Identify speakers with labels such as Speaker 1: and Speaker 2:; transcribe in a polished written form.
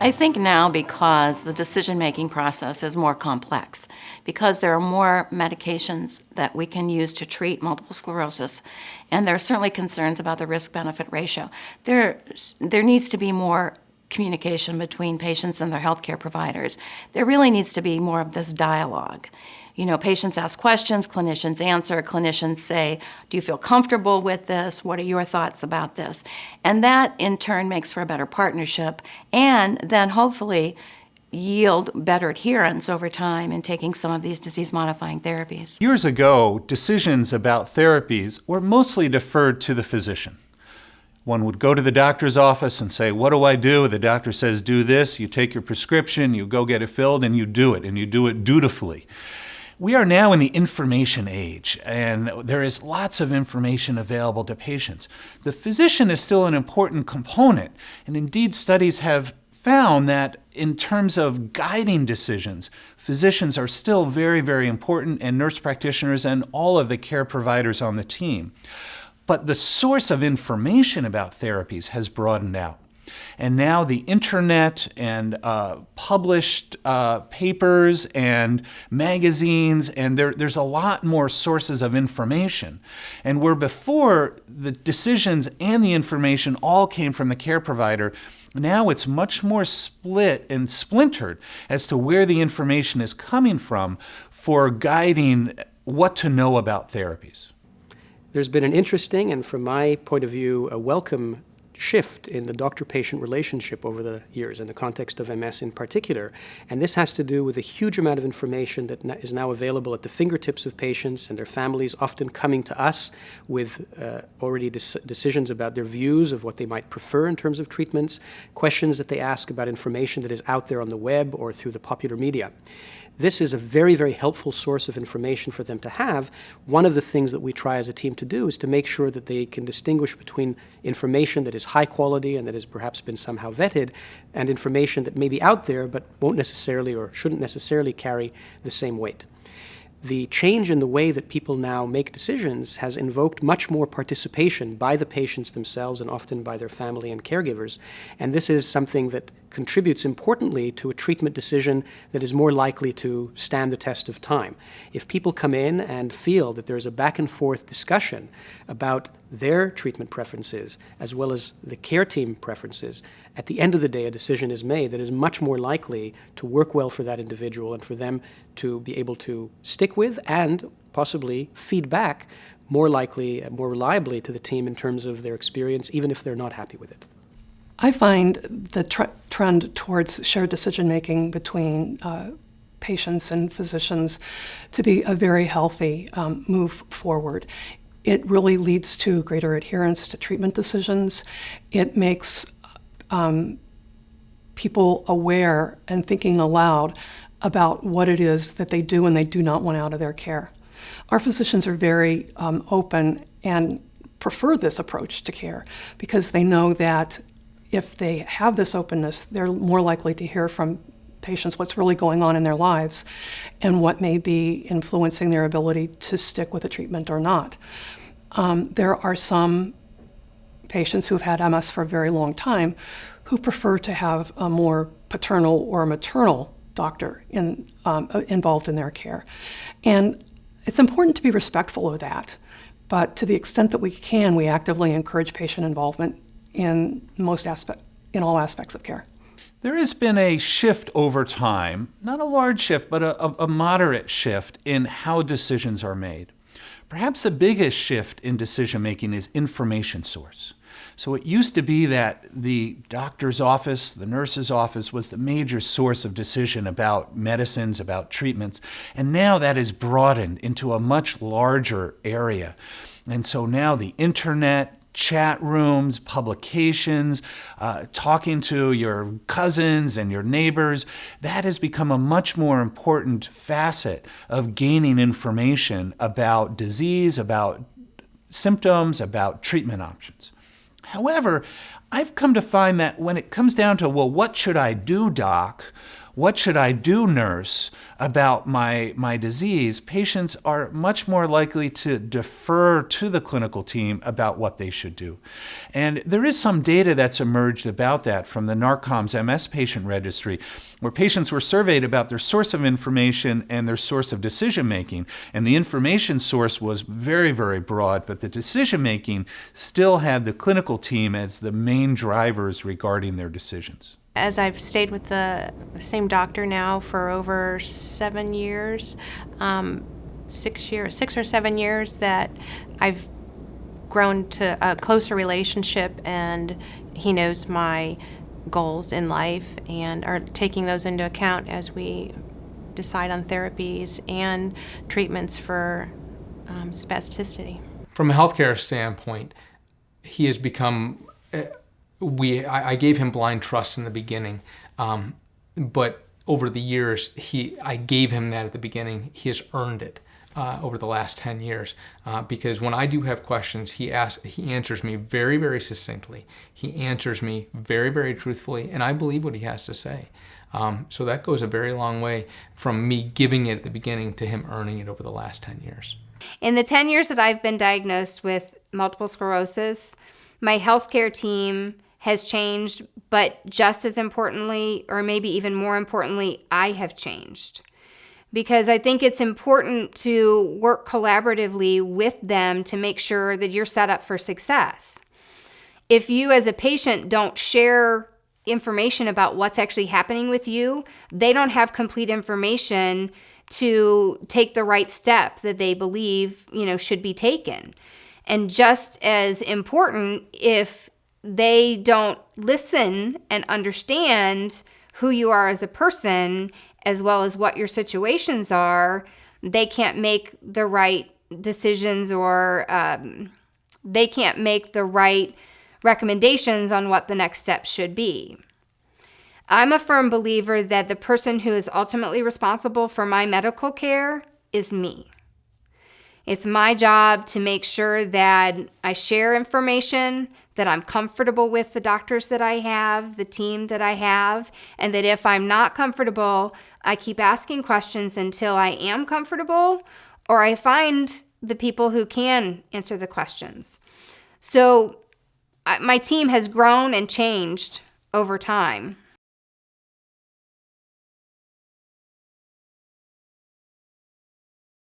Speaker 1: I think now because the decision-making process is more complex, because there are more medications that we can use to treat multiple sclerosis, and there are certainly concerns about the risk-benefit ratio. There needs to be more communication between patients and their healthcare providers. There really needs to be more of this dialogue. You know, patients ask questions, clinicians answer, clinicians say, do you feel comfortable with this? What are your thoughts about this? And that in turn makes for a better partnership and then hopefully yield better adherence over time in taking some of these disease-modifying therapies.
Speaker 2: Years ago, decisions about therapies were mostly deferred to the physician. One would go to the doctor's office and say, what do I do? The doctor says, do this. You take your prescription, you go get it filled, and you do it dutifully. We are now in the information age, and there is lots of information available to patients. The physician is still an important component, and indeed studies have found that in terms of guiding decisions, physicians are still very, very important, and nurse practitioners and all of the care providers on the team. But the source of information about therapies has broadened out. And now the internet and published papers and magazines, and there's a lot more sources of information. And where before the decisions and the information all came from the care provider, now it's much more split and splintered as to where the information is coming from for guiding what to know about therapies.
Speaker 3: There's been an interesting and, from my point of view, a welcome shift in the doctor-patient relationship over the years in the context of MS in particular. And this has to do with a huge amount of information that is now available at the fingertips of patients and their families, often coming to us with already decisions about their views of what they might prefer in terms of treatments, questions that they ask about information that is out there on the web or through the popular media. This is a very, very helpful source of information for them to have. One of the things that we try as a team to do is to make sure that they can distinguish between information that is high quality and that has perhaps been somehow vetted and information that may be out there but won't necessarily or shouldn't necessarily carry the same weight. The change in the way that people now make decisions has invoked much more participation by the patients themselves and often by their family and caregivers. And this is something that contributes importantly to a treatment decision that is more likely to stand the test of time. If people come in and feel that there's a back and forth discussion about their treatment preferences as well as the care team preferences, at the end of the day a decision is made that is much more likely to work well for that individual and for them to be able to stick with and possibly feed back more likely and more reliably to the team in terms of their experience, even if they're not happy with it.
Speaker 4: I find the trend towards shared decision-making between patients and physicians to be a very healthy move forward. It really leads to greater adherence to treatment decisions. It makes people aware and thinking aloud about what it is that they do and they do not want out of their care. Our physicians are very open and prefer this approach to care because they know that if they have this openness, they're more likely to hear from patients what's really going on in their lives and what may be influencing their ability to stick with the treatment or not. There are some patients who have had MS for a very long time who prefer to have a more paternal or maternal doctor involved in their care. And it's important to be respectful of that, but to the extent that we can, we actively encourage patient involvement in all aspects of care.
Speaker 2: There has been a shift over time, not a large shift, but a moderate shift in how decisions are made. Perhaps the biggest shift in decision-making is information source. So it used to be that the doctor's office, the nurse's office was the major source of decision about medicines, about treatments, and now that is broadened into a much larger area. And so now the internet, chat rooms, publications, talking to your cousins and your neighbors, that has become a much more important facet of gaining information about disease, about symptoms, about treatment options. However, I've come to find that when it comes down to, well, what should I do, doc? what should I do, nurse, about my disease, patients are much more likely to defer to the clinical team about what they should do. And there is some data that's emerged about that from the NARCOMS MS patient registry, where patients were surveyed about their source of information and their source of decision making. And the information source was very, very broad, but the decision making still had the clinical team as the main drivers regarding their decisions.
Speaker 5: As I've stayed with the same doctor now for over 7 years, 6 or 7 years, that I've grown to a closer relationship, and he knows my goals in life and are taking those into account as we decide on therapies and treatments for spasticity.
Speaker 6: From a healthcare standpoint, he has become, I gave him blind trust in the beginning, but over the years, I gave him that at the beginning. He has earned it over the last 10 years, because when I do have questions, he answers me very, very succinctly. He answers me very, very truthfully, and I believe what he has to say. So that goes a very long way from me giving it at the beginning to him earning it over the last 10 years.
Speaker 7: In the 10 years that I've been diagnosed with multiple sclerosis, my healthcare team has changed, but just as importantly, or maybe even more importantly, I have changed. Because I think it's important to work collaboratively with them to make sure that you're set up for success. If you as a patient don't share information about what's actually happening with you, they don't have complete information to take the right step that they believe, should be taken. And just as important, if they don't listen and understand who you are as a person, as well as what your situations are, they can't make the right decisions, or they can't make the right recommendations on what the next step should be. I'm a firm believer that the person who is ultimately responsible for my medical care is me. It's my job to make sure that I share information, that I'm comfortable with the doctors that I have, the team that I have, and that if I'm not comfortable, I keep asking questions until I am comfortable, or I find the people who can answer the questions. So my team has grown and changed over time.